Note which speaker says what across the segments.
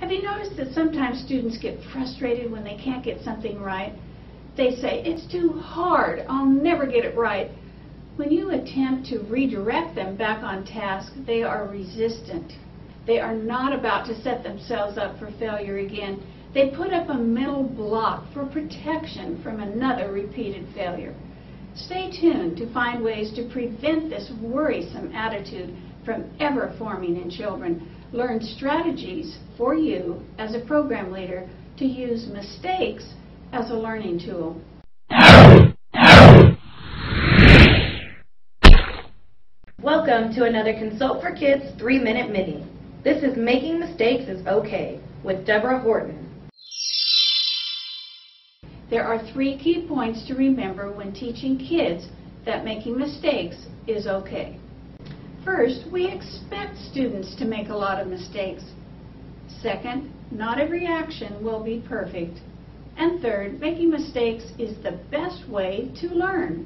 Speaker 1: Have you noticed that sometimes students get frustrated when they can't get something right? They say, "It's too hard, I'll never get it right." When you attempt to redirect them back on task, they are resistant. They are not about to set themselves up for failure again. They put up a mental block for protection from another repeated failure. Stay tuned to find ways to prevent this worrisome attitude from ever forming in children. Learn strategies for you as a program leader to use mistakes as a learning tool.
Speaker 2: Welcome to another Consult for Kids 3-Minute Mini. This is Making Mistakes is Okay with Deborah Horton.
Speaker 1: There are 3 key points to remember when teaching kids that making mistakes is okay. First, we expect students to make a lot of mistakes. Second, not every action will be perfect. And third, making mistakes is the best way to learn.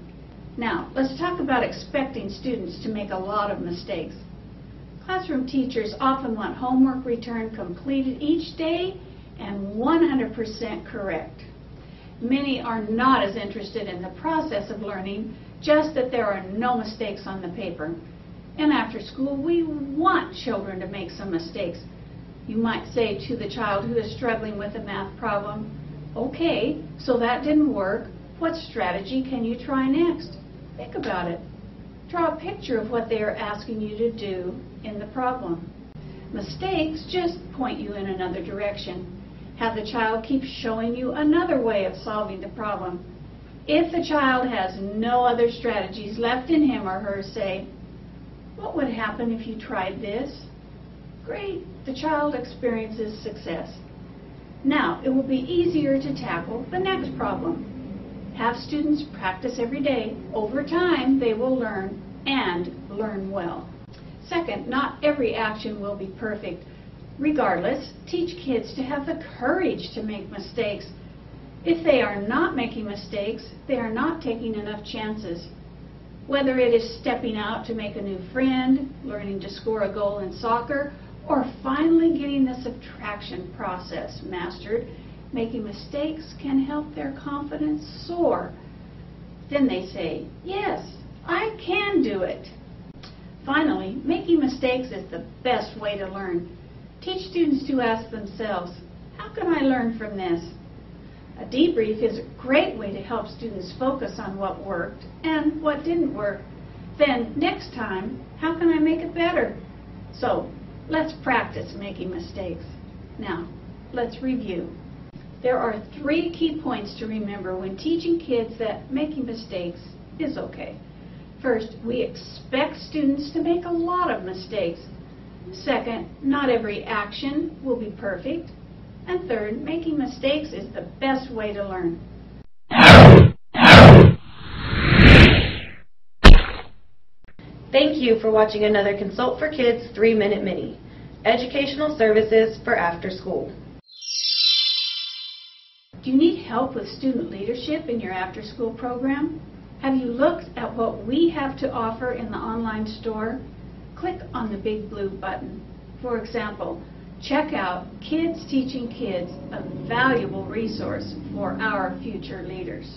Speaker 1: Now, let's talk about expecting students to make a lot of mistakes. Classroom teachers often want homework returned completed each day and 100% correct. Many are not as interested in the process of learning, just that there are no mistakes on the paper. And after school, we want children to make some mistakes. You might say to the child who is struggling with a math problem, "Okay, so that didn't work. What strategy can you try next?" Think about it. Draw a picture of what they are asking you to do in the problem. Mistakes just point you in another direction. Have the child keep showing you another way of solving the problem. If the child has no other strategies left in him or her, say, "What would happen if you tried this?" Great, the child experiences success. Now, it will be easier to tackle the next problem. Have students practice every day. Over time, they will learn and learn well. Second, not every action will be perfect. Regardless, teach kids to have the courage to make mistakes. If they are not making mistakes, they are not taking enough chances. Whether it is stepping out to make a new friend, learning to score a goal in soccer, or finally getting the subtraction process mastered, making mistakes can help their confidence soar. Then they say, "Yes, I can do it." Finally, making mistakes is the best way to learn. Teach students to ask themselves, "How can I learn from this?" A debrief is a great way to help students focus on what worked and what didn't work. Then, next time, how can I make it better? So, let's practice making mistakes. Now, let's review. There are 3 key points to remember when teaching kids that making mistakes is okay. First, we expect students to make a lot of mistakes. Second, not every action will be perfect. And third, making mistakes is the best way to learn.
Speaker 2: Thank you for watching another Consult for Kids 3-Minute Mini. Educational services for after school.
Speaker 1: Do you need help with student leadership in your after-school program? Have you looked at what we have to offer in the online store? Click on the big blue button. For example, check out Kids Teaching Kids, a valuable resource for our future leaders.